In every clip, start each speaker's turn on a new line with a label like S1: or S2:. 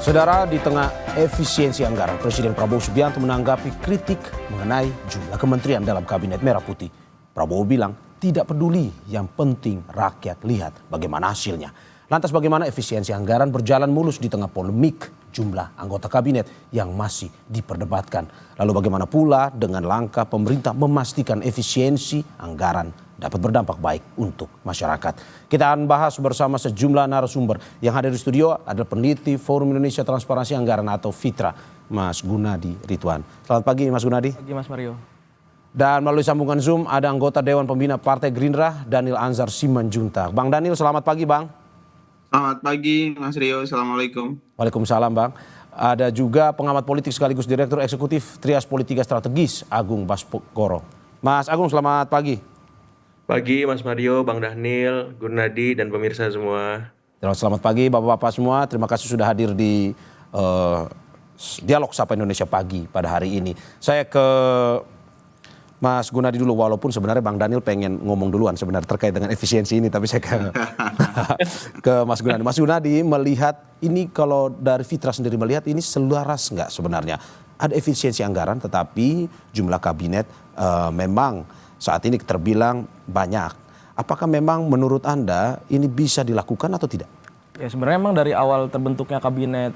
S1: Saudara, di tengah efisiensi anggaran, Presiden Prabowo Subianto menanggapi kritik mengenai jumlah kementerian dalam Kabinet Merah Putih. Prabowo bilang tidak peduli, yang penting rakyat lihat bagaimana hasilnya. Lantas bagaimana efisiensi anggaran berjalan mulus di tengah polemik jumlah anggota kabinet yang masih diperdebatkan. Lalu bagaimana pula dengan langkah pemerintah memastikan efisiensi anggaran dapat berdampak baik untuk masyarakat. Kita akan bahas bersama sejumlah narasumber. Yang hadir di studio adalah peneliti Forum Indonesia Transparansi Anggaran atau FITRA, Mas Gunadi Ridwan. Selamat pagi Mas Gunadi.
S2: Pagi Mas Mario.
S1: Dan melalui sambungan Zoom ada anggota Dewan Pembina Partai Gerindra, Daniel Anzar Simanjuntak. Bang Daniel, selamat pagi Bang.
S3: Selamat pagi Mas Rio, Assalamualaikum.
S1: Waalaikumsalam Bang. Ada juga pengamat politik sekaligus Direktur Eksekutif Trias Politika Strategis, Agung Baskoro. Mas Agung, selamat pagi.
S4: Pagi Mas Mario, Bang Daniel, Gunadi, dan pemirsa semua.
S1: Selamat pagi Bapak-Bapak semua, terima kasih sudah hadir di Dialog Sapa Indonesia Pagi pada hari ini. Saya ke Mas Gunadi dulu, walaupun sebenarnya Bang Daniel pengen ngomong duluan sebenarnya terkait dengan efisiensi ini, tapi saya ke Mas Gunadi. Mas Gunadi melihat ini, kalau dari Fitra sendiri melihat ini selaras nggak sebenarnya? Ada efisiensi anggaran tetapi jumlah kabinet memang saat ini terbilang banyak. Apakah memang menurut Anda ini bisa dilakukan atau tidak?
S2: Ya sebenarnya memang dari awal terbentuknya kabinet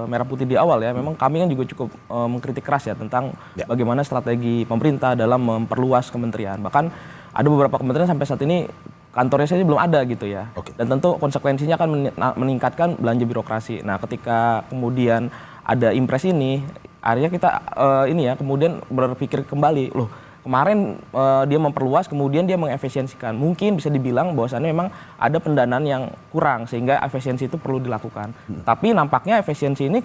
S2: Merah Putih di awal ya, memang kami kan juga cukup mengkritik keras ya tentang bagaimana strategi pemerintah dalam memperluas kementerian. Bahkan ada beberapa kementerian sampai saat ini kantornya saja belum ada gitu ya. Dan tentu konsekuensinya akan meningkatkan belanja birokrasi. Nah ketika kemudian ada impres ini, akhirnya kita kemudian berpikir kembali, loh kemarin dia memperluas, kemudian dia mengefisiensikan. Mungkin bisa dibilang bahwasannya memang ada pendanaan yang kurang sehingga efisiensi itu perlu dilakukan. Tapi nampaknya efisiensi ini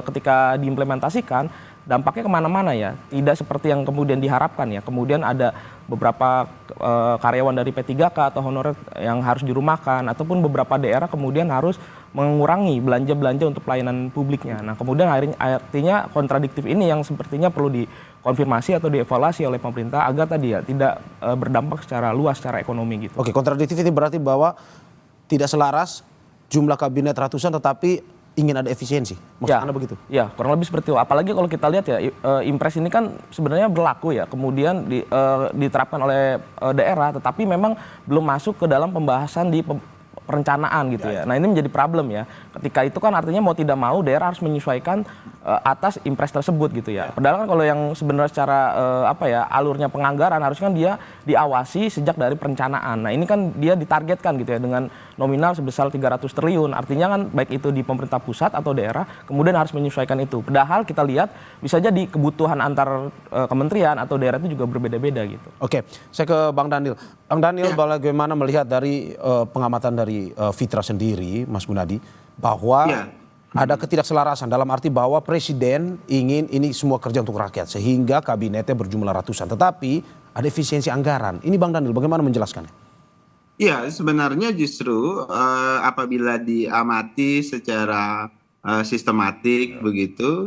S2: ketika diimplementasikan dampaknya kemana-mana ya. Tidak seperti yang kemudian diharapkan ya. Kemudian ada beberapa karyawan dari P3K atau honorer yang harus dirumahkan, ataupun beberapa daerah kemudian harus mengurangi belanja-belanja untuk pelayanan publiknya. Nah kemudian artinya kontradiktif ini yang sepertinya perlu dikonfirmasi atau dievaluasi oleh pemerintah agar tadi ya tidak berdampak secara luas secara ekonomi gitu.
S1: Oke, kontradiktif ini berarti bahwa tidak selaras jumlah kabinet ratusan tetapi ingin ada efisiensi. Maksud Anda begitu?
S2: Ya, kurang lebih seperti itu. Apalagi kalau kita lihat ya, impres ini kan sebenarnya berlaku ya, kemudian diterapkan oleh daerah, tetapi memang belum masuk ke dalam pembahasan di perencanaan gitu ya. Nah ini menjadi problem ya. Ketika itu kan artinya mau tidak mau daerah harus menyesuaikan atas impres tersebut gitu ya. Padahal kan kalau yang sebenarnya secara alurnya penganggaran harusnya kan dia diawasi sejak dari perencanaan. Nah ini kan dia ditargetkan gitu ya dengan nominal sebesar 300 triliun. Artinya kan baik itu di pemerintah pusat atau daerah kemudian harus menyesuaikan itu. Padahal kita lihat bisa jadi kebutuhan antar kementerian atau daerah itu juga berbeda-beda gitu.
S1: Oke, saya ke Bang Daniel. Bang Daniel, bagaimana melihat dari pengamatan dari Fitra sendiri, Mas Gunadi, bahwa ada ketidakselarasan dalam arti bahwa presiden ingin ini semua kerja untuk rakyat sehingga kabinetnya berjumlah ratusan, tetapi ada efisiensi anggaran. Ini Bang Daniel bagaimana menjelaskannya?
S3: Ya sebenarnya justru apabila diamati secara sistematik begitu,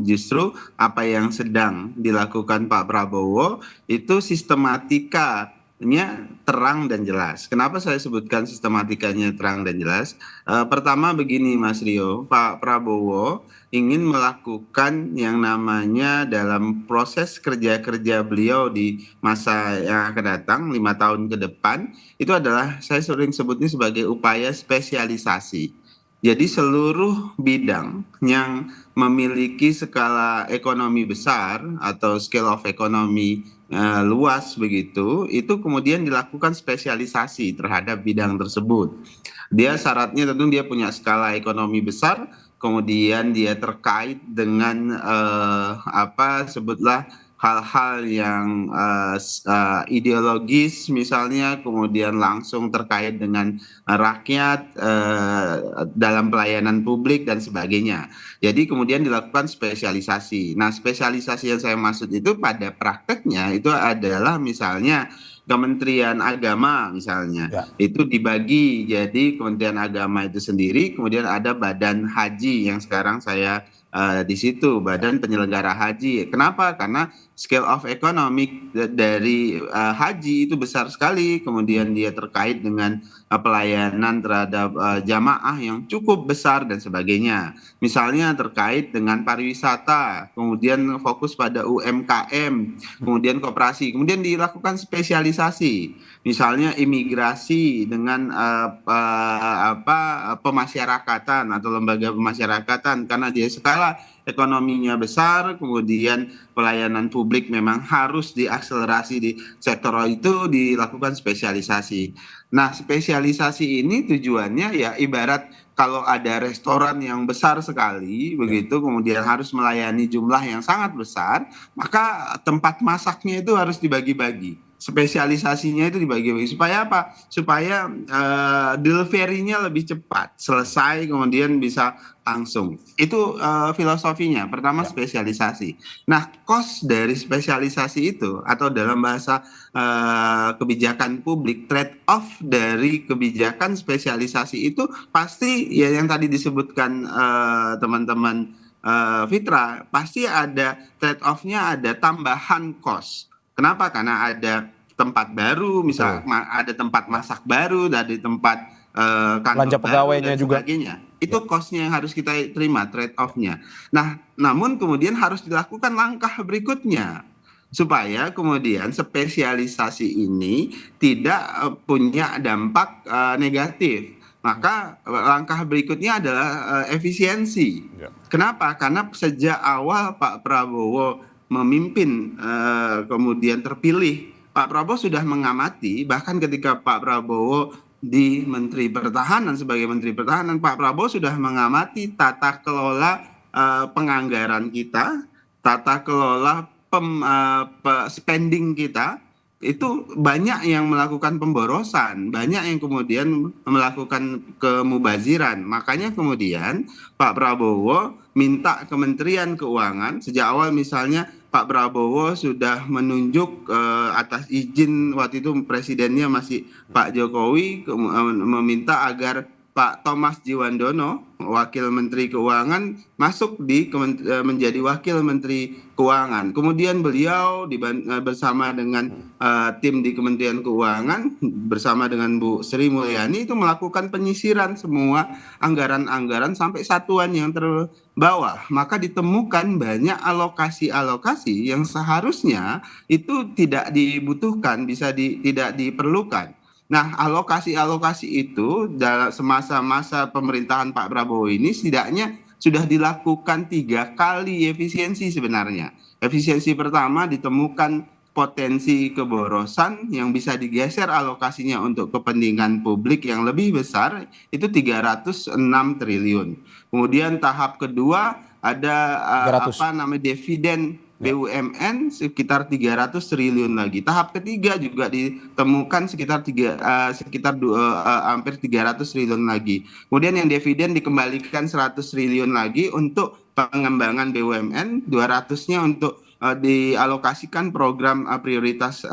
S3: justru apa yang sedang dilakukan Pak Prabowo itu sistematikanya terang dan jelas. Kenapa saya sebutkan sistematikanya terang dan jelas? Pertama begini Mas Rio, Pak Prabowo ingin melakukan yang namanya dalam proses kerja-kerja beliau di masa yang akan datang 5 tahun ke depan, itu adalah saya sering sebutnya sebagai upaya spesialisasi. Jadi seluruh bidang yang memiliki skala ekonomi besar atau scale of economy luas begitu, itu kemudian dilakukan spesialisasi terhadap bidang tersebut. Dia syaratnya tentu dia punya skala ekonomi besar, kemudian dia terkait dengan sebutlah hal-hal yang ideologis misalnya, kemudian langsung terkait dengan rakyat dalam pelayanan publik dan sebagainya. Jadi kemudian dilakukan spesialisasi. Nah spesialisasi yang saya maksud itu pada prakteknya itu adalah misalnya Kementerian Agama misalnya itu dibagi jadi Kementerian Agama itu sendiri, kemudian ada Badan Haji yang sekarang saya di situ, Badan Penyelenggara Haji. Kenapa? Karena scale of economic dari haji itu besar sekali, kemudian dia terkait dengan pelayanan terhadap jamaah yang cukup besar dan sebagainya. Misalnya terkait dengan pariwisata, kemudian fokus pada UMKM, kemudian koperasi, kemudian dilakukan spesialisasi, misalnya imigrasi dengan pemasyarakatan atau lembaga pemasyarakatan, karena dia skala ekonominya besar, kemudian pelayanan publik memang harus diakselerasi di sektor itu, dilakukan spesialisasi. Nah, spesialisasi ini tujuannya ya ibarat kalau ada restoran yang besar sekali, begitu, kemudian harus melayani jumlah yang sangat besar, maka tempat masaknya itu harus dibagi-bagi. Spesialisasinya itu dibagi-bagi supaya apa? Supaya delivery-nya lebih cepat, selesai kemudian bisa langsung. Itu filosofinya. Pertama spesialisasi. Nah, cost dari spesialisasi itu atau dalam bahasa kebijakan publik, trade off dari kebijakan spesialisasi itu pasti ya yang tadi disebutkan teman-teman Fitra, pasti ada trade off-nya, ada tambahan cost. Kenapa? Karena ada tempat baru, misal ada tempat masak baru, dari tempat kantor
S1: belanja
S3: baru
S1: pegawainya
S3: dan
S1: juga.
S3: sebagainya. Itu cost-nya yang harus kita terima, trade off-nya. Nah, namun kemudian harus dilakukan langkah berikutnya supaya kemudian spesialisasi ini tidak punya dampak negatif. Maka langkah berikutnya adalah efisiensi. Kenapa? Karena sejak awal Pak Prabowo memimpin kemudian terpilih, Pak Prabowo sudah mengamati, bahkan ketika Pak Prabowo di Menteri Pertahanan, sebagai Menteri Pertahanan, Pak Prabowo sudah mengamati tata kelola penganggaran kita, tata kelola spending kita, itu banyak yang melakukan pemborosan, banyak yang kemudian melakukan kemubaziran. Makanya kemudian Pak Prabowo minta Kementerian Keuangan, sejak awal misalnya Pak Prabowo sudah menunjuk atas izin waktu itu presidennya masih Pak Jokowi, meminta agar Pak Thomas Djiwandono, Wakil Menteri Keuangan, masuk menjadi Wakil Menteri Keuangan. Kemudian beliau bersama dengan tim di Kementerian Keuangan, bersama dengan Bu Sri Mulyani, itu melakukan penyisiran semua anggaran-anggaran sampai satuan yang terbawah. Maka ditemukan banyak alokasi-alokasi yang seharusnya itu tidak dibutuhkan, tidak diperlukan. Nah, alokasi-alokasi itu dalam semasa pemerintahan Pak Prabowo ini setidaknya sudah dilakukan 3 kali efisiensi sebenarnya. Efisiensi pertama, ditemukan potensi keborosan yang bisa digeser alokasinya untuk kepentingan publik yang lebih besar, itu 306 triliun. Kemudian tahap kedua ada dividen BUMN sekitar 300 triliun lagi. Tahap ketiga juga ditemukan hampir 300 triliun lagi. Kemudian yang dividen dikembalikan 100 triliun lagi untuk pengembangan BUMN, 200-nya untuk dialokasikan program prioritas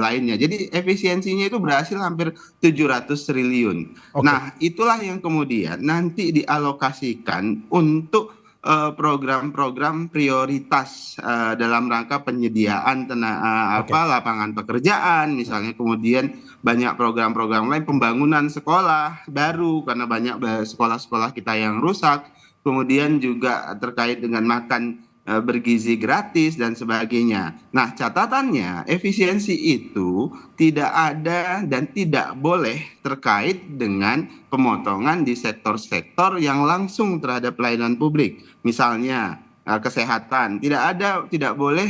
S3: lainnya. Jadi efisiensinya itu berhasil hampir 700 triliun. Nah, itulah yang kemudian nanti dialokasikan untuk program-program prioritas dalam rangka penyediaan lapangan pekerjaan, misalnya, kemudian banyak program-program lain, pembangunan sekolah baru karena banyak sekolah-sekolah kita yang rusak, kemudian juga terkait dengan makan bergizi gratis dan sebagainya. Nah, catatannya efisiensi itu tidak ada dan tidak boleh terkait dengan pemotongan di sektor-sektor yang langsung terhadap pelayanan publik. Misalnya kesehatan, tidak boleh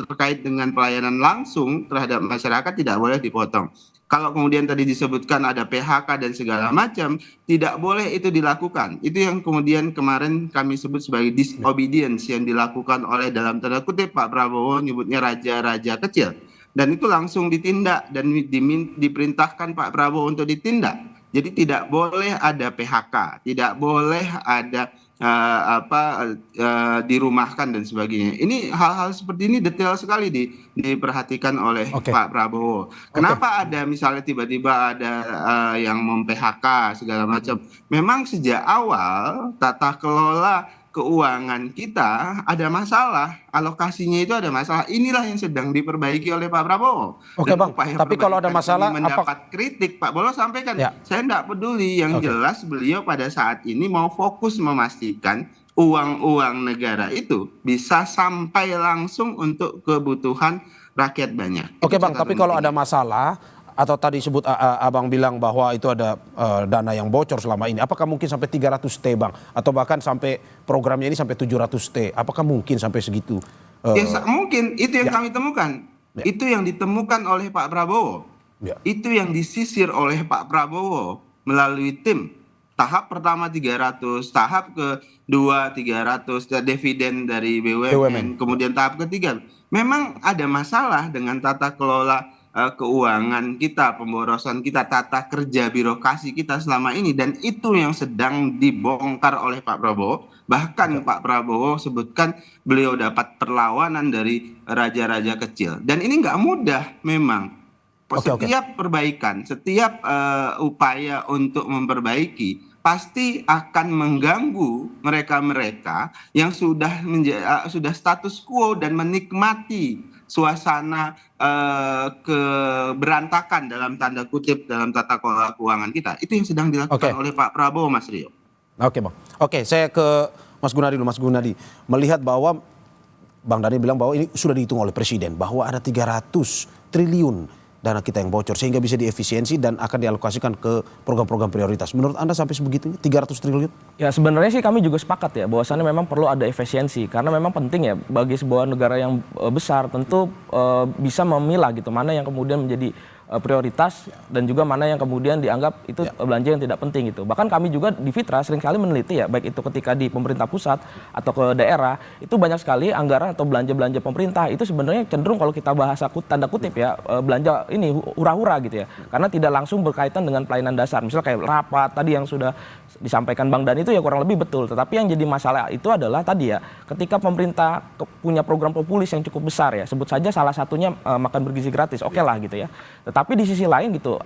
S3: terkait dengan pelayanan langsung terhadap masyarakat, tidak boleh dipotong. Kalau kemudian tadi disebutkan ada PHK dan segala macam, tidak boleh itu dilakukan. Itu yang kemudian kemarin kami sebut sebagai disobedience yang dilakukan oleh, dalam tanda kutip, Pak Prabowo nyebutnya raja-raja kecil. Dan itu langsung ditindak dan diperintahkan Pak Prabowo untuk ditindak. Jadi tidak boleh ada PHK, tidak boleh ada dirumahkan dan sebagainya. Ini hal-hal seperti ini detail sekali diperhatikan oleh Pak Prabowo. Kenapa ada misalnya tiba-tiba ada yang mem-PHK segala macam? Memang sejak awal tata kelola keuangan kita ada masalah, alokasinya itu ada masalah. Inilah yang sedang diperbaiki oleh Pak Prabowo.
S1: Oke,
S3: Dan
S1: Bang,
S3: upaya
S1: tapi kalau ada
S3: perbaikan
S1: masalah,
S3: ini mendapat kritik, Pak Bolo sampaikan,
S1: Ya.
S3: saya tidak peduli. Yang
S1: Oke.
S3: jelas beliau pada saat ini mau fokus memastikan uang-uang negara itu bisa sampai langsung untuk kebutuhan rakyat banyak.
S1: Oke,
S3: Itu
S1: Bang, tapi
S3: catatan
S1: kalau ada
S3: penting.
S1: masalah atau tadi sebut Abang bilang bahwa itu ada dana yang bocor selama ini. Apakah mungkin sampai 300T, Bang? Atau bahkan sampai programnya ini sampai 700T? Apakah mungkin sampai segitu?
S3: Mungkin itu yang
S1: Ya.
S3: kami temukan.
S1: Ya.
S3: Itu yang ditemukan oleh Pak Prabowo.
S1: Ya.
S3: Itu yang disisir oleh Pak Prabowo melalui tim. Tahap pertama 300, tahap kedua 300, dividen dari BUMN. Kemudian tahap ketiga. Memang ada masalah dengan tata kelola keuangan kita, pemborosan kita, tata kerja birokrasi kita selama ini, dan itu yang sedang dibongkar oleh Pak Prabowo. Bahkan Pak Prabowo sebutkan beliau dapat perlawanan dari raja-raja kecil, dan ini nggak mudah memang. Setiap perbaikan, setiap upaya untuk memperbaiki pasti akan mengganggu mereka-mereka yang sudah status quo dan menikmati suasana keberantakan dalam tanda kutip dalam tata kelola keuangan kita. Itu yang sedang dilakukan oleh Pak Prabowo, Mas Rio.
S1: Oke, Bang. Oke, saya ke Mas Gunadi dulu. Mas Gunadi, melihat bahwa Bang Dani bilang bahwa ini sudah dihitung oleh Presiden bahwa ada 300 triliun dana kita yang bocor sehingga bisa diefisiensi dan akan dialokasikan ke program-program prioritas. Menurut Anda sampai sebegitunya 300 triliun?
S2: Ya sebenarnya sih kami juga sepakat ya bahwasannya memang perlu ada efisiensi karena memang penting ya bagi sebuah negara yang besar tentu bisa memilah gitu mana yang kemudian menjadi prioritas dan juga mana yang kemudian dianggap itu belanja yang tidak penting gitu. Bahkan kami juga di Fitra seringkali meneliti ya baik itu ketika di pemerintah pusat atau ke daerah itu banyak sekali anggaran atau belanja-belanja pemerintah itu sebenarnya cenderung kalau kita bahasa tanda kutip ya belanja ini hura-hura gitu ya. Karena tidak langsung berkaitan dengan pelayanan dasar. Misalnya kayak rapat tadi yang sudah disampaikan Bang Dani itu ya kurang lebih betul. Tetapi yang jadi masalah itu adalah tadi ya ketika pemerintah punya program populis yang cukup besar ya. Sebut saja salah satunya makan bergizi gratis. Oke lah gitu ya. Tapi di sisi lain gitu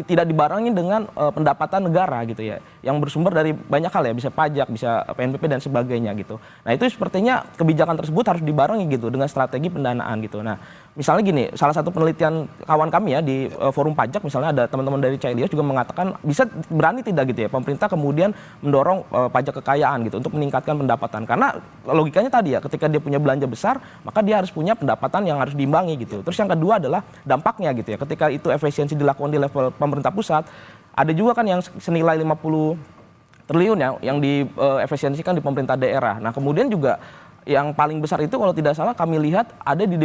S2: tidak dibarengi dengan pendapatan negara gitu ya yang bersumber dari banyak hal ya bisa pajak bisa PNBP dan sebagainya gitu. Nah itu sepertinya kebijakan tersebut harus dibarengi gitu dengan strategi pendanaan gitu. Nah misalnya gini salah satu penelitian kawan kami ya di forum pajak misalnya ada teman-teman dari Caelios juga mengatakan bisa berani tidak gitu ya pemerintah kemudian mendorong pajak kekayaan gitu untuk meningkatkan pendapatan karena logikanya tadi ya ketika dia punya belanja besar maka dia harus punya pendapatan yang harus diimbangi gitu. Terus yang kedua adalah dampaknya gitu ya ketika itu efisiensi dilakukan di level pemerintah pusat ada juga kan yang senilai 50 triliun ya yang diefisiensikan di pemerintah daerah. Nah kemudian juga yang paling besar itu kalau tidak salah kami lihat ada di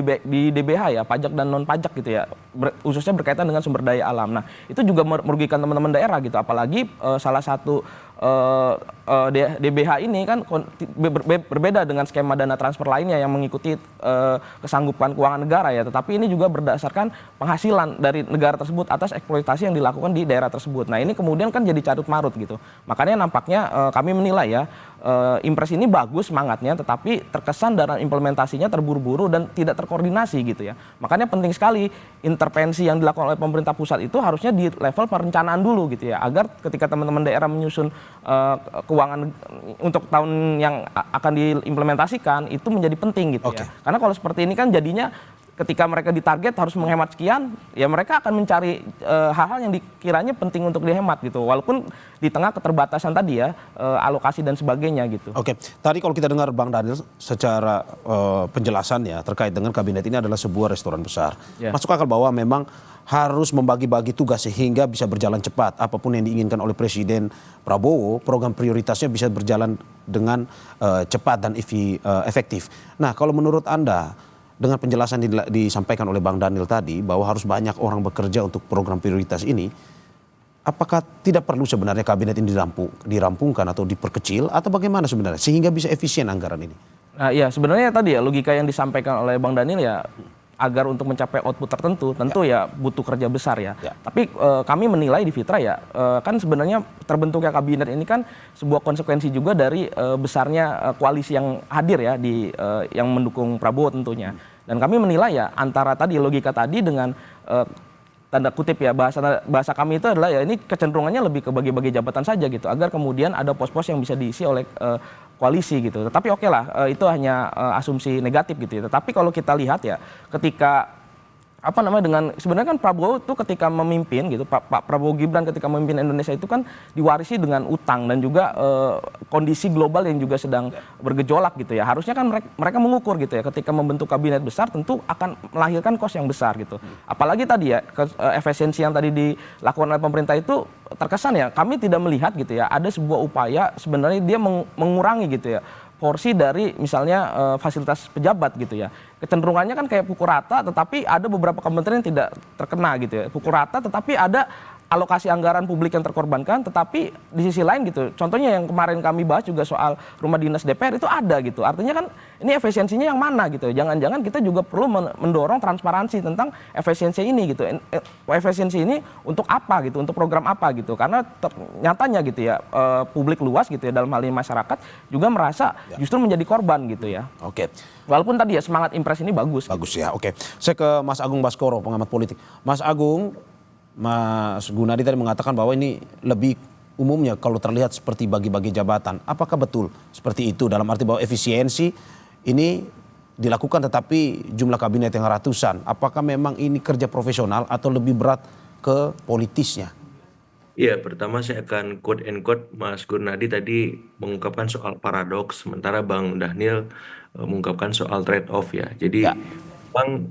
S2: DBH ya pajak dan non pajak gitu ya khususnya berkaitan dengan sumber daya alam. Nah itu juga merugikan teman-teman daerah gitu apalagi salah satu DBH ini kan berbeda dengan skema dana transfer lainnya yang mengikuti kesanggupan keuangan negara ya tetapi ini juga berdasarkan penghasilan dari negara tersebut atas eksploitasi yang dilakukan di daerah tersebut. Nah ini kemudian kan jadi carut marut gitu makanya nampaknya kami menilai ya impres ini bagus semangatnya tetapi terkesan dalam implementasinya terburu-buru dan tidak terkoordinasi gitu ya makanya penting sekali intervensi yang dilakukan oleh pemerintah pusat itu harusnya di level perencanaan dulu gitu ya agar ketika teman-teman daerah menyusun keuangan untuk tahun yang akan diimplementasikan itu menjadi penting gitu ya karena kalau seperti ini kan jadinya ketika mereka ditarget harus menghemat sekian ya mereka akan mencari hal-hal yang dikiranya penting untuk dihemat gitu walaupun di tengah keterbatasan tadi ya alokasi dan sebagainya gitu.
S1: Oke, tadi kalau kita dengar Bang Daniel secara penjelasannya terkait dengan kabinet ini adalah sebuah restoran besar. Masuk akal bahwa memang harus membagi-bagi tugas sehingga bisa berjalan cepat. Apapun yang diinginkan oleh Presiden Prabowo, program prioritasnya bisa berjalan dengan cepat dan efektif. Nah, kalau menurut Anda, dengan penjelasan disampaikan oleh Bang Daniel tadi, bahwa harus banyak orang bekerja untuk program prioritas ini, apakah tidak perlu sebenarnya kabinet ini dirampungkan atau diperkecil, atau bagaimana sebenarnya, sehingga bisa efisien anggaran ini?
S2: Nah ya, sebenarnya tadi ya, logika yang disampaikan oleh Bang Daniel ya, agar untuk mencapai output tertentu tentu ya butuh kerja besar ya. Tapi kami menilai di Fitra ya kan sebenarnya terbentuknya kabinet ini kan sebuah konsekuensi juga dari besarnya koalisi yang hadir ya di yang mendukung Prabowo tentunya. Dan kami menilai ya antara tadi logika tadi dengan tanda kutip ya bahasa kami itu adalah ya ini kecenderungannya lebih ke bagi-bagi jabatan saja gitu agar kemudian ada pos-pos yang bisa diisi oleh koalisi gitu. Tetapi oke lah, itu hanya asumsi negatif gitu ya. Tetapi kalau kita lihat ya, ketika dengan sebenarnya kan Prabowo itu ketika memimpin gitu, Pak Prabowo Gibran ketika memimpin Indonesia itu kan diwarisi dengan utang dan juga kondisi global yang juga sedang bergejolak gitu ya. Harusnya kan mereka mengukur gitu ya, ketika membentuk kabinet besar tentu akan melahirkan kos yang besar gitu. Apalagi tadi ya efisiensi yang tadi dilakukan oleh pemerintah itu terkesan ya kami tidak melihat gitu ya ada sebuah upaya sebenarnya dia mengurangi gitu ya porsi dari misalnya fasilitas pejabat gitu ya. Kecenderungannya kan kayak pukul rata, tetapi ada beberapa kementerian yang tidak terkena gitu ya. Pukul rata, tetapi ada alokasi anggaran publik yang terkorbankan, tetapi di sisi lain gitu. Contohnya yang kemarin kami bahas juga soal rumah dinas DPR itu ada gitu. Artinya kan ini efisiensinya yang mana gitu. Jangan-jangan kita juga perlu mendorong transparansi tentang efisiensi ini gitu. Efisiensi ini untuk apa gitu, untuk program apa gitu. Karena nyatanya gitu ya, publik luas gitu ya, dalam hal ini masyarakat juga merasa justru menjadi korban gitu ya.
S1: Oke.
S2: Walaupun tadi ya semangat impres ini bagus.
S1: Bagus ya, oke. Saya ke Mas Agung Baskoro, pengamat politik. Mas Agung, Mas Gunadi tadi mengatakan bahwa ini lebih umumnya kalau terlihat seperti bagi-bagi jabatan. Apakah betul seperti itu dalam arti bahwa efisiensi ini dilakukan tetapi jumlah kabinet yang ratusan? Apakah memang ini kerja profesional atau lebih berat ke politisnya?
S4: Iya, pertama saya akan quote and quote Mas Gurnadi tadi mengungkapkan soal paradoks, sementara Bang Dhanil mengungkapkan soal trade off ya. Jadi
S1: Ya.
S4: memang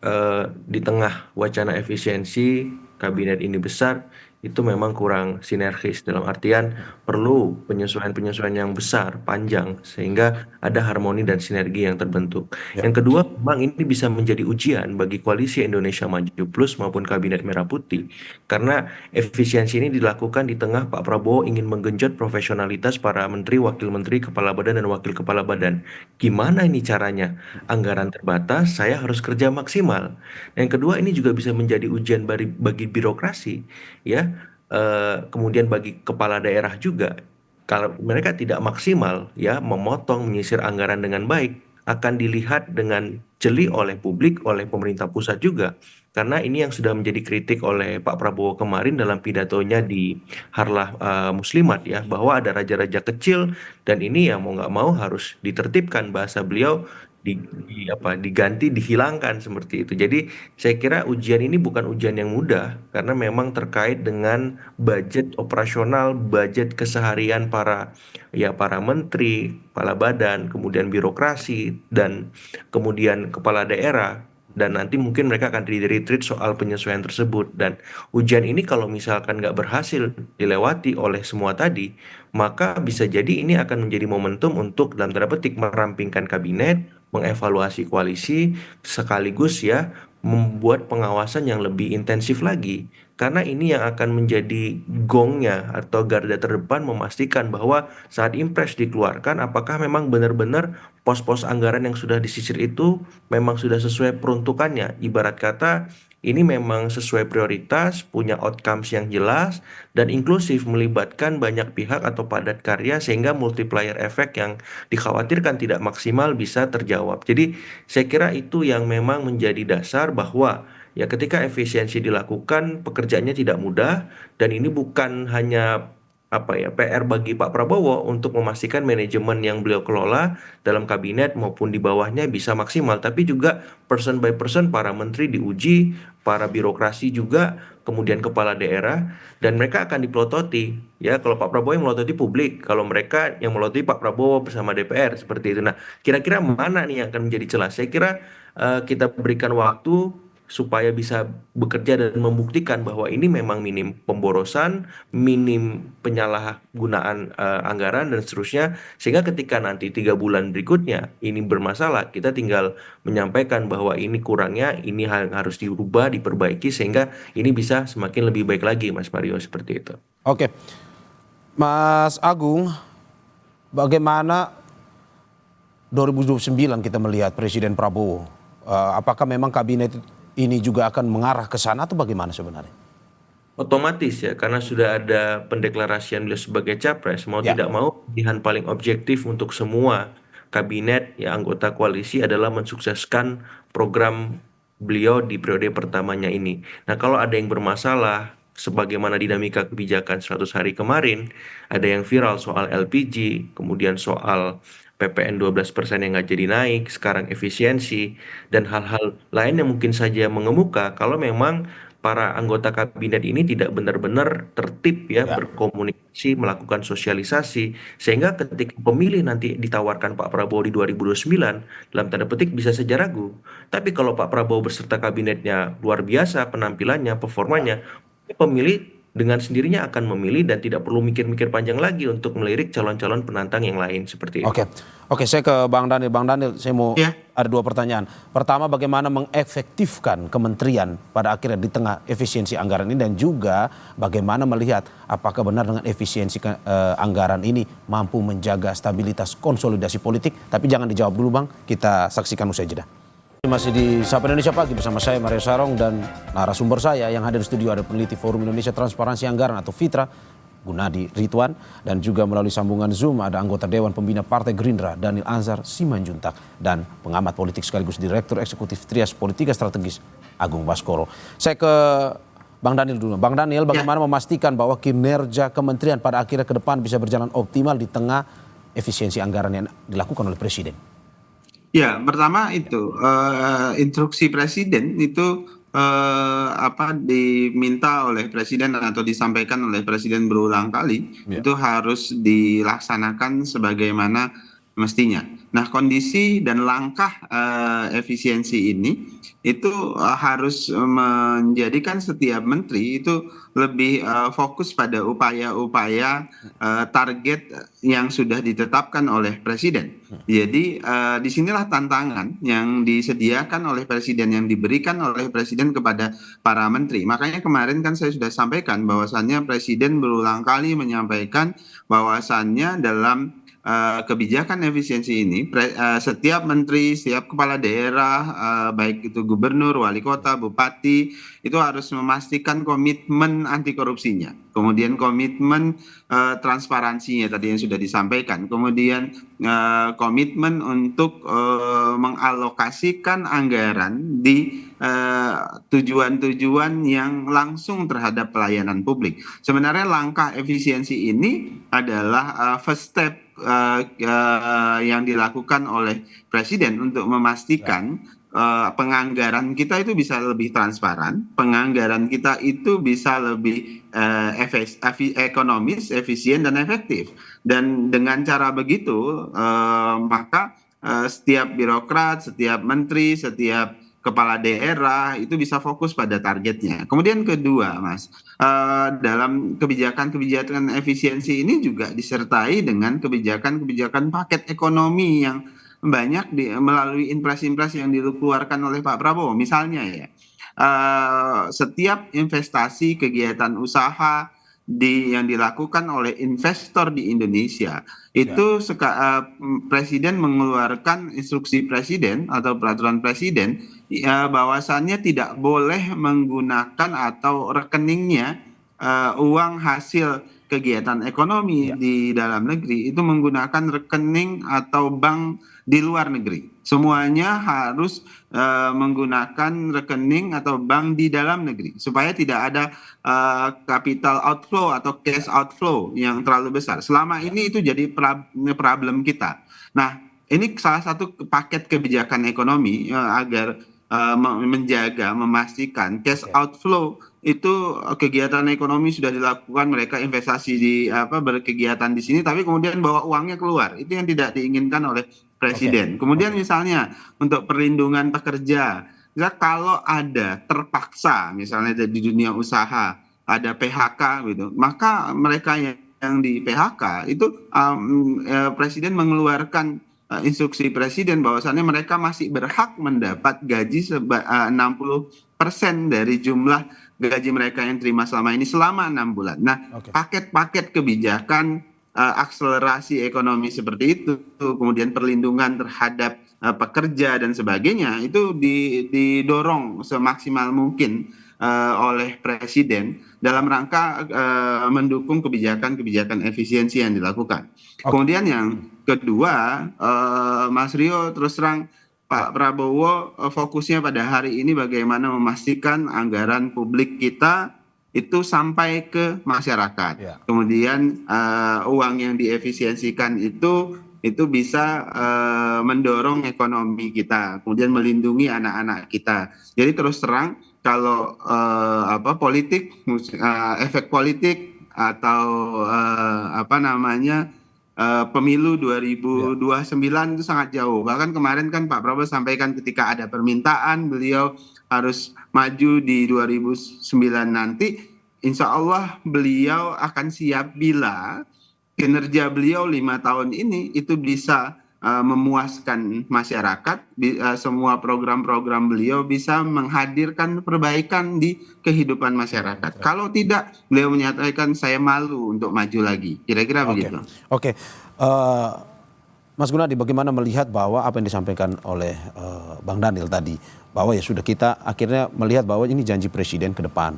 S4: di tengah wacana efisiensi kabinet ini besar, itu memang kurang sinergis dalam artian perlu penyesuaian-penyesuaian yang besar, panjang sehingga ada harmoni dan sinergi yang terbentuk.
S1: Ya.
S4: Yang kedua, memang ini bisa menjadi ujian bagi koalisi Indonesia Maju Plus maupun Kabinet Merah Putih karena efisiensi ini dilakukan di tengah Pak Prabowo ingin menggenjot profesionalitas para menteri, wakil menteri, kepala badan dan wakil kepala badan. Gimana ini caranya? Anggaran terbatas, saya harus kerja maksimal. Yang kedua, ini juga bisa menjadi ujian bagi birokrasi, ya. Kemudian bagi kepala daerah juga, kalau mereka tidak maksimal, ya, memotong, menyisir anggaran dengan baik, akan dilihat dengan jeli oleh publik, oleh pemerintah pusat juga. Karena ini yang sudah menjadi kritik oleh Pak Prabowo kemarin dalam pidatonya di Harlah Muslimat ya, bahwa ada raja-raja kecil dan ini ya mau nggak mau harus ditertibkan, bahasa beliau diganti, dihilangkan seperti itu. Jadi saya kira ujian ini bukan ujian yang mudah karena memang terkait dengan budget operasional, budget keseharian para menteri, kepala badan, kemudian birokrasi dan kemudian kepala daerah. Dan nanti mungkin mereka akan di-retreat soal penyesuaian tersebut. Dan ujian ini kalau misalkan nggak berhasil dilewati oleh semua tadi, maka bisa jadi ini akan menjadi momentum untuk dalam tanda petik merampingkan kabinet, mengevaluasi koalisi, sekaligus ya membuat pengawasan yang lebih intensif lagi. Karena ini yang akan menjadi gongnya atau garda terdepan memastikan bahwa saat impres dikeluarkan apakah memang benar-benar pos-pos anggaran yang sudah disisir itu memang sudah sesuai peruntukannya. Ibarat kata ini memang sesuai prioritas, punya outcomes yang jelas, dan inklusif melibatkan banyak pihak atau padat karya sehingga multiplier effect yang dikhawatirkan tidak maksimal bisa terjawab. Jadi saya kira itu yang memang menjadi dasar bahwa ya ketika efisiensi dilakukan pekerjaannya tidak mudah dan ini bukan hanya PR bagi Pak Prabowo untuk memastikan manajemen yang beliau kelola dalam kabinet maupun di bawahnya bisa maksimal, tapi juga person by person para menteri diuji, para birokrasi juga, kemudian kepala daerah dan mereka akan dipelototi ya. Kalau Pak Prabowo yang melototi publik, kalau mereka yang melototi Pak Prabowo bersama DPR seperti itu. Nah, kira-kira mana nih yang akan menjadi celah? Saya kira kita berikan waktu supaya bisa bekerja dan membuktikan bahwa ini memang minim pemborosan, minim penyalahgunaan anggaran dan seterusnya, sehingga ketika nanti 3 bulan berikutnya ini bermasalah, kita tinggal menyampaikan bahwa ini kurangnya, ini hal yang harus dirubah, diperbaiki sehingga ini bisa semakin lebih baik lagi, Mas Mario, seperti itu.
S1: Oke, Mas Agung, bagaimana 2029 kita melihat Presiden Prabowo? Apakah memang kabinet ini juga akan mengarah ke sana atau bagaimana sebenarnya?
S4: Otomatis ya, karena sudah ada pendeklarasian beliau sebagai capres, mau
S1: Ya.
S4: tidak mau pilihan paling objektif untuk semua kabinet ya anggota koalisi adalah mensukseskan program beliau di periode pertamanya ini. Nah, kalau ada yang bermasalah, sebagaimana dinamika kebijakan 100 hari kemarin, ada yang viral soal LPG, kemudian soal PPN 12% yang nggak jadi naik, sekarang efisiensi, dan hal-hal lain yang mungkin saja mengemuka kalau memang para anggota kabinet ini tidak benar-benar tertib ya
S1: Ya.
S4: berkomunikasi, melakukan sosialisasi, sehingga ketika pemilih nanti ditawarkan Pak Prabowo di 2029, dalam tanda petik bisa saja ragu. Tapi kalau Pak Prabowo beserta kabinetnya luar biasa penampilannya, performanya, pemilih dengan sendirinya akan memilih dan tidak perlu mikir-mikir panjang lagi untuk melirik calon-calon penantang yang lain seperti itu.
S1: Oke, oke, saya ke Bang Daniel. Bang Daniel, saya mau
S3: Ya.
S1: ada dua pertanyaan. Pertama, bagaimana mengefektifkan kementerian pada akhirnya di tengah efisiensi anggaran ini, dan juga bagaimana melihat apakah benar dengan efisiensi anggaran ini mampu menjaga stabilitas konsolidasi politik. Tapi jangan dijawab dulu, Bang. Kita saksikan usai jeda. Masih di Sapa Indonesia Pagi bersama saya Mario Sarong, dan narasumber saya yang hadir di studio ada peneliti Forum Indonesia Transparansi Anggaran atau FITRA, Gunadi Ridwan, dan juga melalui sambungan Zoom ada anggota Dewan Pembina Partai Gerindra Daniel Anzar Simanjuntak, dan pengamat politik sekaligus Direktur Eksekutif Trias Politika Strategis Agung Baskoro. Saya ke Bang Daniel dulu. Bang Daniel, bagaimana memastikan bahwa kinerja kementerian pada akhirnya ke depan bisa berjalan optimal di tengah efisiensi anggaran yang dilakukan oleh Presiden?
S3: Ya, pertama itu instruksi presiden itu diminta oleh presiden atau disampaikan oleh presiden berulang kali, itu harus dilaksanakan sebagaimana mestinya. Nah, kondisi dan langkah efisiensi ini itu harus menjadikan setiap menteri itu lebih fokus pada upaya-upaya target yang sudah ditetapkan oleh presiden. Jadi disinilah tantangan yang disediakan oleh presiden, yang diberikan oleh presiden kepada para menteri. Makanya kemarin kan saya sudah sampaikan bahwasannya presiden berulang kali menyampaikan bahwasannya dalam kebijakan efisiensi ini setiap menteri, setiap kepala daerah, baik itu gubernur, wali kota, bupati, itu harus memastikan komitmen anti korupsinya, kemudian komitmen transparansinya tadi yang sudah disampaikan, kemudian komitmen untuk mengalokasikan anggaran di tujuan-tujuan yang langsung terhadap pelayanan publik. Sebenarnya langkah efisiensi ini adalah first step yang dilakukan oleh presiden untuk memastikan penganggaran kita itu bisa lebih transparan, penganggaran kita itu bisa lebih ekonomis, efisien, dan efektif. Dan dengan cara begitu, maka setiap birokrat, setiap menteri, setiap kepala daerah itu bisa fokus pada targetnya. Kemudian kedua, Mas, dalam kebijakan-kebijakan efisiensi ini juga disertai dengan kebijakan-kebijakan paket ekonomi yang banyak melalui impres-impres yang dikeluarkan oleh Pak Prabowo. Misalnya ya, setiap investasi kegiatan usaha yang dilakukan oleh investor di Indonesia itu presiden mengeluarkan instruksi presiden atau peraturan presiden bahwasannya tidak boleh menggunakan atau rekeningnya uang hasil kegiatan ekonomi di dalam negeri itu menggunakan rekening atau bank di luar negeri. Semuanya harus menggunakan rekening atau bank di dalam negeri supaya tidak ada capital outflow atau cash outflow yang terlalu besar. Selama ini itu jadi problem kita. Nah, ini salah satu paket kebijakan ekonomi agar menjaga, memastikan cash outflow itu kegiatan ekonomi sudah dilakukan, mereka investasi di berkegiatan di sini, tapi kemudian bawa uangnya keluar. Itu yang tidak diinginkan oleh presiden. Kemudian misalnya untuk perlindungan pekerja, kalau ada terpaksa misalnya di dunia usaha ada PHK gitu, maka mereka yang di PHK itu presiden mengeluarkan instruksi presiden bahwasannya mereka masih berhak mendapat gaji 60% dari jumlah gaji mereka yang terima selama ini selama 6 bulan. Nah, paket-paket kebijakan akselerasi ekonomi seperti itu, kemudian perlindungan terhadap pekerja dan sebagainya, itu didorong semaksimal mungkin oleh presiden dalam rangka mendukung kebijakan-kebijakan efisiensi yang dilakukan. Kemudian yang kedua, Mas Rio, terus terang Pak Prabowo fokusnya pada hari ini bagaimana memastikan anggaran publik kita itu sampai ke masyarakat. Kemudian uang yang diefisiensikan itu itu bisa mendorong ekonomi kita, kemudian melindungi anak-anak kita. Jadi terus terang kalau politik, efek politik atau pemilu 2029 itu sangat jauh. Bahkan kemarin kan Pak Prabowo sampaikan ketika ada permintaan beliau harus maju di 2009 nanti, insya Allah beliau akan siap bila kinerja beliau 5 tahun ini itu bisa memuaskan masyarakat, semua program-program beliau bisa menghadirkan perbaikan di kehidupan masyarakat. Kalau tidak, beliau menyatakan saya malu untuk maju lagi. Kira-kira begitu.
S1: Oke. Mas Gunadi, bagaimana melihat bahwa apa yang disampaikan oleh Bang Daniel tadi, bahwa ya sudah kita akhirnya melihat bahwa ini janji presiden ke depan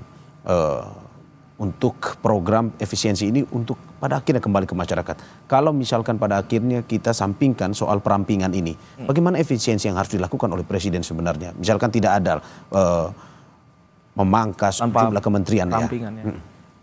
S1: untuk program efisiensi ini untuk pada akhirnya kembali ke masyarakat. Kalau misalkan pada akhirnya kita sampingkan soal perampingan ini, bagaimana efisiensi yang harus dilakukan oleh presiden sebenarnya? Misalkan tidak ada memangkas jumlah kementerian
S2: perampingan ya.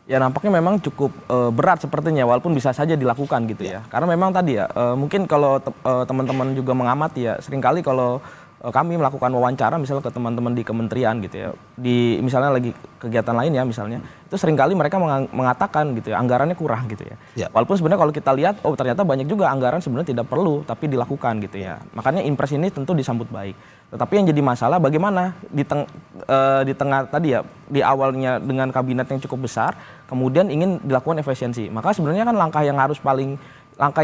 S2: Ya nampaknya memang cukup berat sepertinya, walaupun bisa saja dilakukan gitu ya. Karena memang tadi ya, mungkin kalau teman-teman juga mengamati ya, seringkali kalau kami melakukan wawancara misalnya ke teman-teman di kementerian gitu ya, di misalnya lagi kegiatan lain ya misalnya, itu seringkali mereka mengatakan gitu ya, anggarannya kurang gitu ya. Walaupun sebenarnya kalau kita lihat, oh ternyata banyak juga anggaran sebenarnya tidak perlu tapi dilakukan gitu ya. Makanya impres ini tentu disambut baik. Tetapi yang jadi masalah bagaimana di tengah tadi ya, di awalnya dengan kabinet yang cukup besar, kemudian ingin dilakukan efisiensi. Maka sebenarnya kan langkah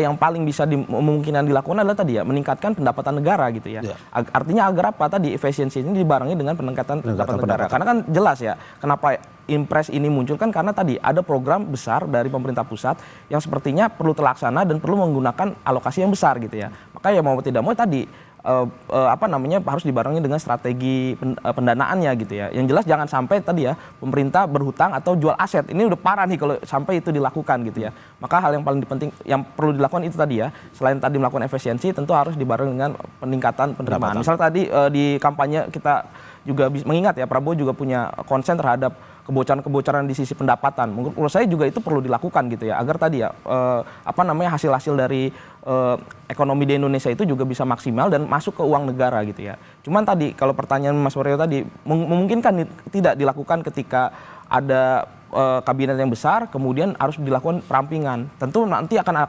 S2: yang paling bisa memungkinkan dilakukan adalah tadi ya, meningkatkan pendapatan negara gitu ya. Artinya agar apa tadi, efisiensi ini dibarengi dengan peningkatan pendapatan negara. Karena kan jelas ya, kenapa impres ini muncul kan karena tadi ada program besar dari pemerintah pusat yang sepertinya perlu terlaksana dan perlu menggunakan alokasi yang besar gitu ya. Maka ya mau tidak mau tadi harus dibarengi dengan strategi pendanaannya gitu ya. Yang jelas jangan sampai tadi ya pemerintah berhutang atau jual aset. Ini udah parah nih kalau sampai itu dilakukan gitu ya. Maka hal yang paling penting yang perlu dilakukan itu tadi ya, selain tadi melakukan efisiensi tentu harus dibarengi dengan peningkatan penerimaan. Misal tadi di kampanye kita juga mengingat ya, Prabowo juga punya konsen terhadap kebocoran-kebocoran di sisi pendapatan. Menurut saya juga itu perlu dilakukan gitu ya, agar tadi ya hasil-hasil dari ekonomi di Indonesia itu juga bisa maksimal dan masuk ke uang negara gitu ya. Cuman tadi kalau pertanyaan Mas Wario tadi, memungkinkan tidak dilakukan ketika ada kabinet yang besar, kemudian harus dilakukan perampingan. Tentu nanti akan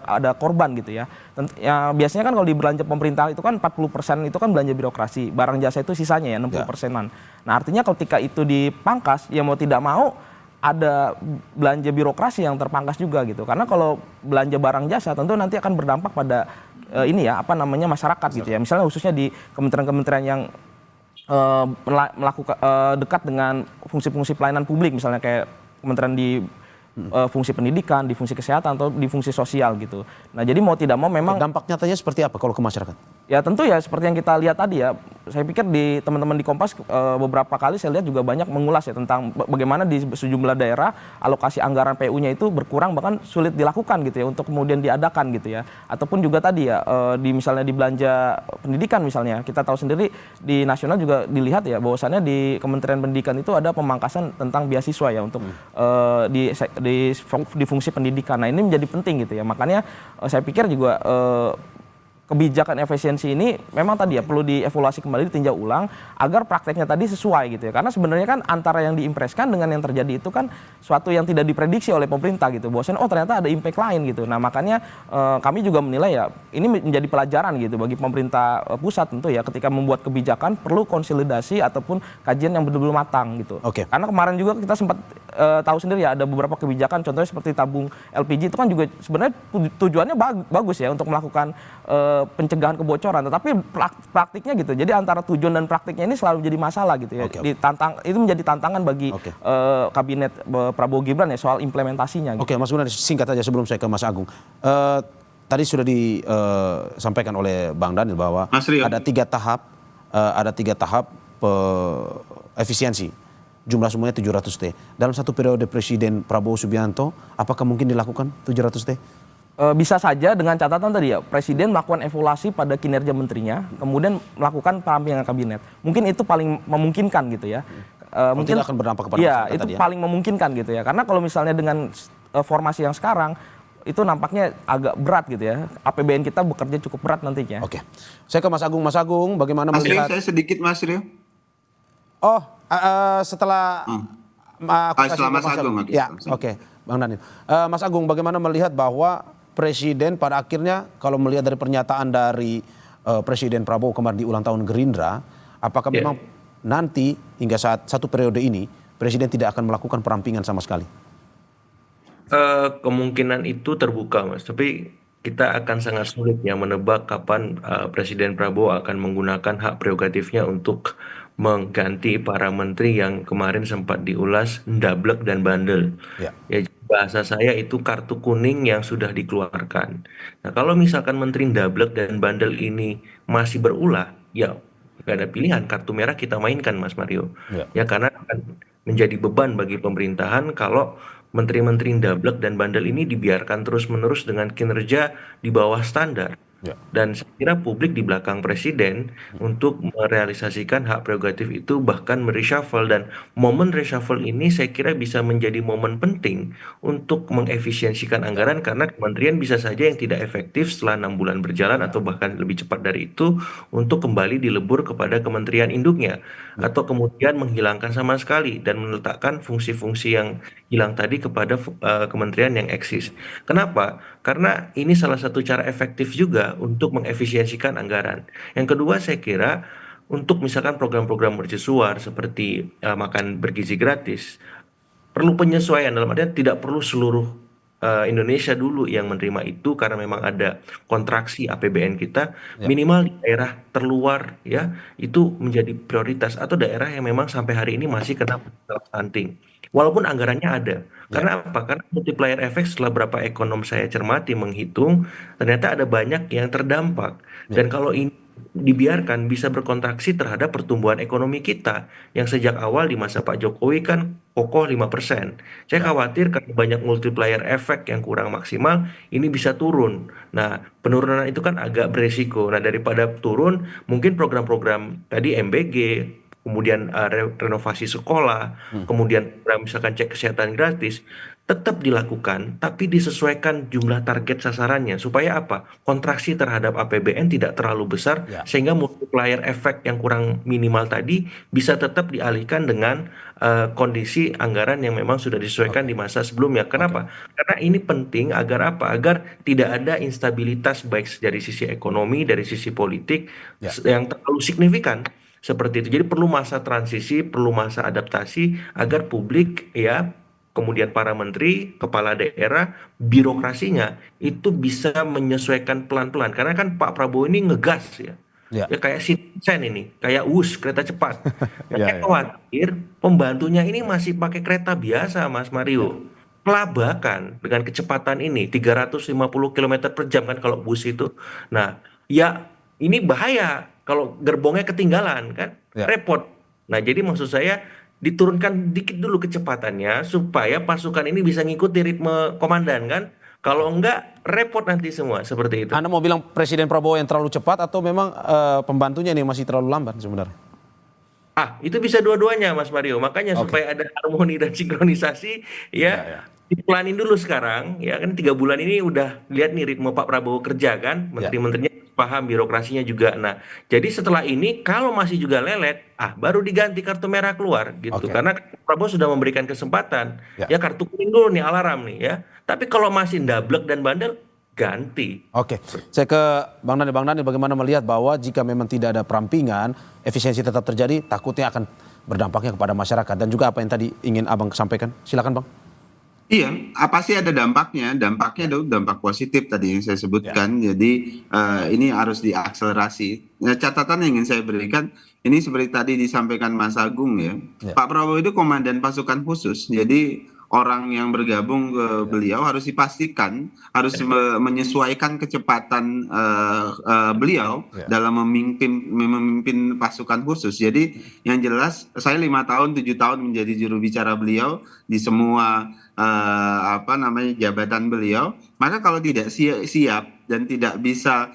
S2: ada korban gitu ya. Ya biasanya kan kalau di belanja pemerintah itu kan 40% itu kan belanja birokrasi, barang jasa itu sisanya ya 60%-an. Nah artinya ketika itu dipangkas, ya mau tidak mau ada belanja birokrasi yang terpangkas juga gitu. Karena kalau belanja barang jasa tentu nanti akan berdampak pada masyarakat gitu ya. Misalnya khususnya di kementerian-kementerian yang melakukan dekat dengan fungsi-fungsi pelayanan publik, misalnya kayak kementerian di fungsi pendidikan, di fungsi kesehatan atau di fungsi sosial gitu. Nah jadi mau tidak mau memang
S1: dampak nyatanya seperti apa kalau ke masyarakat?
S2: Ya tentu ya seperti yang kita lihat tadi ya, saya pikir di teman-teman di Kompas beberapa kali saya lihat juga banyak mengulas ya tentang bagaimana di sejumlah daerah alokasi anggaran PU-nya itu berkurang, bahkan sulit dilakukan gitu ya untuk kemudian diadakan gitu ya. Ataupun juga tadi ya misalnya di belanja pendidikan misalnya, kita tahu sendiri di nasional juga dilihat ya bahwasannya di Kementerian Pendidikan itu ada pemangkasan tentang beasiswa ya untuk di fungsi pendidikan. Nah ini menjadi penting gitu ya, makanya saya pikir juga kebijakan efisiensi ini memang tadi ya perlu dievaluasi kembali, ditinjau ulang agar prakteknya tadi sesuai gitu ya. Karena sebenarnya kan antara yang diimpreskan dengan yang terjadi itu kan suatu yang tidak diprediksi oleh pemerintah gitu. Bahwasanya ternyata ada impact lain gitu. Nah makanya kami juga menilai ya ini menjadi pelajaran gitu bagi pemerintah pusat tentu ya, ketika membuat kebijakan perlu konsolidasi ataupun kajian yang benar-benar matang gitu. Karena kemarin juga kita sempat tahu sendiri ya ada beberapa kebijakan, contohnya seperti tabung LPG itu kan juga sebenarnya tujuannya bagus ya untuk melakukan pencegahan kebocoran, tetapi praktiknya gitu. Jadi antara tujuan dan praktiknya ini selalu jadi masalah gitu ya. Itu menjadi tantangan bagi kabinet Prabowo Gibran ya soal implementasinya. Gitu.
S1: Mas Gunadi, singkat aja sebelum saya ke Mas Agung. Tadi sudah disampaikan oleh Bang Daniel bahwa ada tiga tahap efisiensi. Jumlah semuanya 700T. Dalam satu periode Presiden Prabowo Subianto, apakah mungkin dilakukan 700T?
S2: Bisa saja dengan catatan tadi ya, Presiden melakukan evaluasi pada kinerja menterinya, kemudian melakukan perampingan kabinet. Mungkin itu paling memungkinkan gitu ya.
S1: Mungkin akan berdampak kepada
S2: masyarakat
S1: tadi ya?
S2: Itu paling memungkinkan gitu ya. Karena kalau misalnya dengan formasi yang sekarang, itu nampaknya agak berat gitu ya. APBN kita bekerja cukup berat nantinya.
S1: Oke, saya ke Mas Agung. Mas Agung, bagaimana
S3: Mas Rio,
S1: melihat?
S3: saya sedikit Mas Rio.
S1: Oh, setelah aku kasih
S3: Setelah
S1: ke
S3: Mas Agung. Oke.
S1: Ya, oke, Bang Daniel. Mas Agung, bagaimana melihat bahwa Presiden pada akhirnya kalau melihat dari pernyataan dari Presiden Prabowo kemarin di ulang tahun Gerindra, apakah memang nanti hingga saat satu periode ini Presiden tidak akan melakukan perampingan sama sekali?
S4: Kemungkinan itu terbuka, Mas. Tapi kita akan sangat sulit ya menebak kapan Presiden Prabowo akan menggunakan hak prerogatifnya untuk mengganti para menteri yang kemarin sempat diulas ndablek dan bandel.
S1: Ya.
S4: Ya, bahasa saya itu kartu kuning yang sudah dikeluarkan. Nah, kalau misalkan menteri ndablek dan bandel ini masih berulah, ya nggak ada pilihan, kartu merah kita mainkan, Mas Mario.
S1: Ya.
S4: Ya karena akan menjadi beban bagi pemerintahan kalau menteri-menteri ndablek dan bandel ini dibiarkan terus-menerus dengan kinerja di bawah standar.
S1: Ya.
S4: Dan saya kira publik di belakang presiden untuk merealisasikan hak prerogatif itu bahkan mereshuffle, dan momen reshuffle ini saya kira bisa menjadi momen penting untuk mengefisiensikan anggaran karena kementerian bisa saja yang tidak efektif setelah 6 bulan berjalan atau bahkan lebih cepat dari itu untuk kembali dilebur kepada kementerian induknya atau kemudian menghilangkan sama sekali dan meletakkan fungsi-fungsi yang hilang tadi kepada kementerian yang eksis. Kenapa? Karena ini salah satu cara efektif juga untuk mengefisiensikan anggaran. Yang kedua, saya kira untuk misalkan program-program mercusuar seperti makan bergizi gratis, perlu penyesuaian, dalam artian tidak perlu seluruh Indonesia dulu yang menerima itu karena memang ada kontraksi APBN kita,
S1: Ya.
S4: minimal di daerah terluar ya itu menjadi prioritas, atau daerah yang memang sampai hari ini masih kena stunting. Walaupun anggarannya ada. Karena apa? Karena multiplier effect setelah berapa ekonom saya cermati menghitung, ternyata ada banyak yang terdampak.
S1: Ya.
S4: Dan kalau ini dibiarkan bisa berkontraksi terhadap pertumbuhan ekonomi kita yang sejak awal di masa Pak Jokowi kan kokoh 5%. Saya khawatir karena banyak multiplier effect yang kurang maksimal, ini bisa turun. Nah, penurunan itu kan agak beresiko. Nah, daripada turun, mungkin program-program tadi MBG, kemudian renovasi sekolah, kemudian program misalkan cek kesehatan gratis, tetap dilakukan, tapi disesuaikan jumlah target sasarannya. Supaya apa? Kontraksi terhadap APBN tidak terlalu besar,
S1: Ya.
S4: sehingga multiplier effect yang kurang minimal tadi bisa tetap dialihkan dengan kondisi anggaran yang memang sudah disesuaikan di masa sebelumnya. Kenapa? Karena ini penting agar apa? Agar tidak ada instabilitas baik dari sisi ekonomi, dari sisi politik
S1: Ya.
S4: yang terlalu signifikan seperti itu. Jadi perlu masa transisi, perlu masa adaptasi agar publik ya, kemudian para menteri, kepala daerah, birokrasinya itu bisa menyesuaikan pelan-pelan. Karena kan Pak Prabowo ini ngegas ya.
S1: Ya.
S4: Ya kayak Shinsen ini, kayak WUS, kereta cepat. Nah,
S1: Ya,
S4: saya
S1: ya.
S4: khawatir pembantunya ini masih pakai kereta biasa, Mas Mario. Kelabakan dengan kecepatan ini 350 km per jam kan kalau bus itu. Nah, ya ini bahaya kalau gerbongnya ketinggalan kan,
S1: Ya.
S4: repot. Nah, jadi maksud saya diturunkan dikit dulu kecepatannya supaya pasukan ini bisa ngikuti ritme komandan kan. Kalau enggak repot nanti semua seperti itu.
S1: Anda mau bilang Presiden Prabowo yang terlalu cepat atau memang pembantunya nih masih terlalu lambat sebenarnya?
S4: Itu bisa dua-duanya Mas Mario. Makanya supaya ada harmoni dan sinkronisasi ya, dipelanin dulu sekarang ya kan, 3 bulan ini udah lihat nih ritme Pak Prabowo kerja kan, menteri-menterinya paham, birokrasinya juga. Nah, jadi setelah ini kalau masih juga lelet, baru diganti kartu merah keluar gitu.
S1: Oke.
S4: Karena Prabowo sudah memberikan kesempatan.
S1: Ya.
S4: Ya kartu kuning dulu nih, alarm nih ya. Tapi kalau masih ndablek dan bandel, ganti.
S1: Oke, saya ke Bang Daniel. Bang Daniel, bagaimana melihat bahwa jika memang tidak ada perampingan, efisiensi tetap terjadi, takutnya akan berdampaknya kepada masyarakat dan juga apa yang tadi ingin Abang sampaikan. Silakan Bang.
S3: Iya, pasti ada dampaknya. Dampaknya itu dampak positif tadi yang saya sebutkan. Jadi ini harus diakselerasi. Nah, catatan yang ingin saya berikan, ini seperti tadi disampaikan Mas Agung ya. Pak Prabowo itu komandan pasukan khusus. Jadi orang yang bergabung ke beliau harus dipastikan harus menyesuaikan kecepatan beliau dalam memimpin pasukan khusus. Jadi yang jelas saya 5 tahun 7 tahun menjadi juru bicara beliau di semua jabatan beliau. Maka kalau tidak siap dan tidak bisa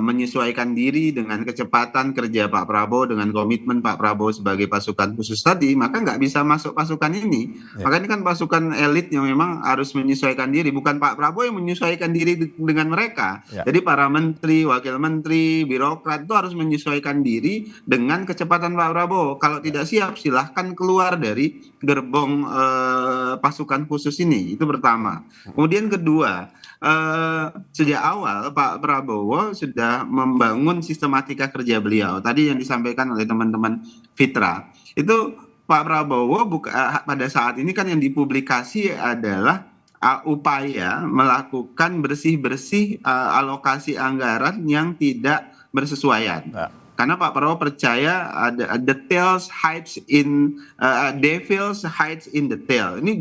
S3: menyesuaikan diri dengan kecepatan kerja Pak Prabowo, dengan komitmen Pak Prabowo sebagai pasukan khusus tadi, maka nggak bisa masuk pasukan ini. Maka ini kan pasukan elit yang memang harus menyesuaikan diri, bukan Pak Prabowo yang menyesuaikan diri dengan mereka. Jadi para menteri, wakil menteri, birokrat itu harus menyesuaikan diri dengan kecepatan Pak Prabowo. Kalau tidak siap, silahkan keluar dari gerbong pasukan khusus ini. Itu pertama. Kemudian kedua, sejak awal Pak Prabowo sudah membangun sistematika kerja beliau. Tadi yang disampaikan oleh teman-teman Fitra, itu Pak Prabowo pada saat ini kan yang dipublikasi adalah upaya melakukan bersih-bersih alokasi anggaran yang tidak bersesuaian. Karena Pak Prabowo percaya ada devils hides in detail. Ini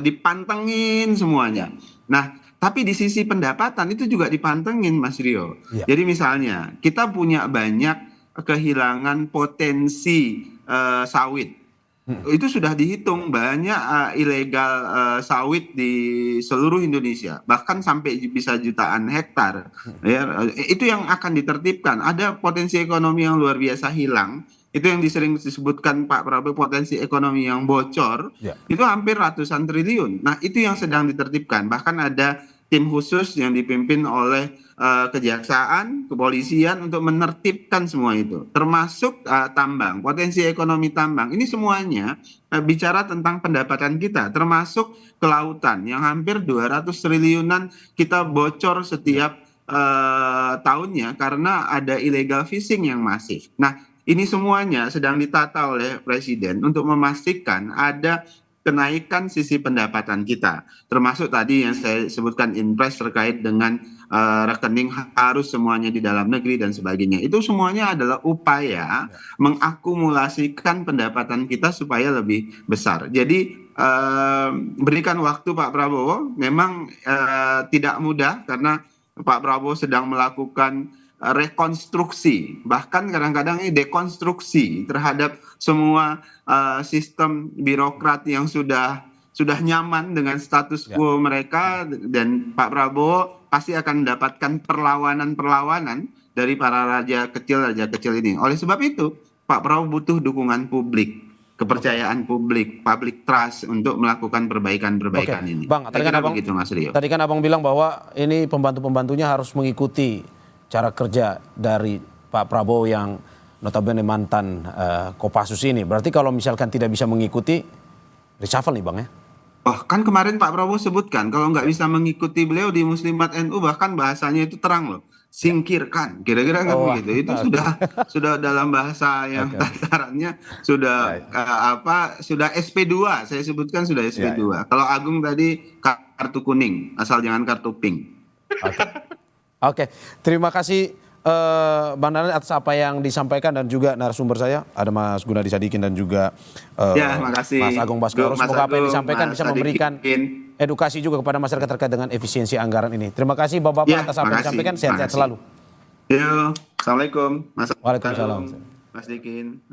S3: dipantengin semuanya. Nah, tapi di sisi pendapatan itu juga dipantengin, Mas Rio. Jadi misalnya kita punya banyak kehilangan potensi sawit. Itu sudah dihitung banyak ilegal sawit di seluruh Indonesia, bahkan sampai bisa jutaan hektar. Ya, itu yang akan ditertibkan. Ada potensi ekonomi yang luar biasa hilang. Itu yang sering disebutkan Pak Prabowo potensi ekonomi yang bocor. Itu hampir ratusan triliun. Nah, itu yang sedang ditertibkan. Bahkan ada tim khusus yang dipimpin oleh kejaksaan, kepolisian untuk menertibkan semua itu, termasuk tambang, potensi ekonomi tambang. Ini semuanya bicara tentang pendapatan kita, termasuk kelautan yang hampir 200 triliunan kita bocor setiap tahunnya karena ada illegal fishing yang masif. Nah, ini semuanya sedang ditata oleh Presiden untuk memastikan ada kenaikan sisi pendapatan kita, termasuk tadi yang saya sebutkan impres terkait dengan rekening harus semuanya di dalam negeri dan sebagainya. Itu semuanya adalah upaya mengakumulasikan pendapatan kita supaya lebih besar. Jadi berikan waktu Pak Prabowo, memang tidak mudah karena Pak Prabowo sedang melakukan rekonstruksi, bahkan kadang-kadang ini dekonstruksi terhadap semua sistem birokrat yang sudah nyaman dengan status quo mereka, dan Pak Prabowo pasti akan mendapatkan perlawanan dari para raja kecil ini. Oleh sebab itu, Pak Prabowo butuh dukungan publik, kepercayaan publik, public trust untuk melakukan perbaikan ini.
S1: Bang, tadi kan Abang bilang bahwa ini pembantu-pembantunya harus mengikuti cara kerja dari Pak Prabowo yang notabene mantan Kopassus ini. Berarti kalau misalkan tidak bisa mengikuti, reshuffle nih Bang ya?
S3: Oh, kan kemarin Pak Prabowo sebutkan kalau nggak bisa mengikuti beliau di Muslimat NU, bahkan bahasanya itu terang loh, singkirkan, kira-kira kan begitu. Itu sudah dalam bahasa yang tatarannya sudah sudah SP2, saya sebutkan sudah SP2. Kalau Agung tadi kartu kuning, asal jangan kartu pink.
S1: Oke, terima kasih Bang Daniel atas apa yang disampaikan dan juga narasumber saya ada Mas Gunadi Sadikin dan juga
S3: makasih.
S1: Mas Agung Baskoro. Semoga apa yang disampaikan bisa memberikan edukasi juga kepada masyarakat terkait dengan efisiensi anggaran ini. Terima kasih Bapak-bapak atas apa yang disampaikan. Sehat-sehat selalu.
S3: Assalamualaikum.
S1: Waalaikumsalam.
S3: Mas Dikin.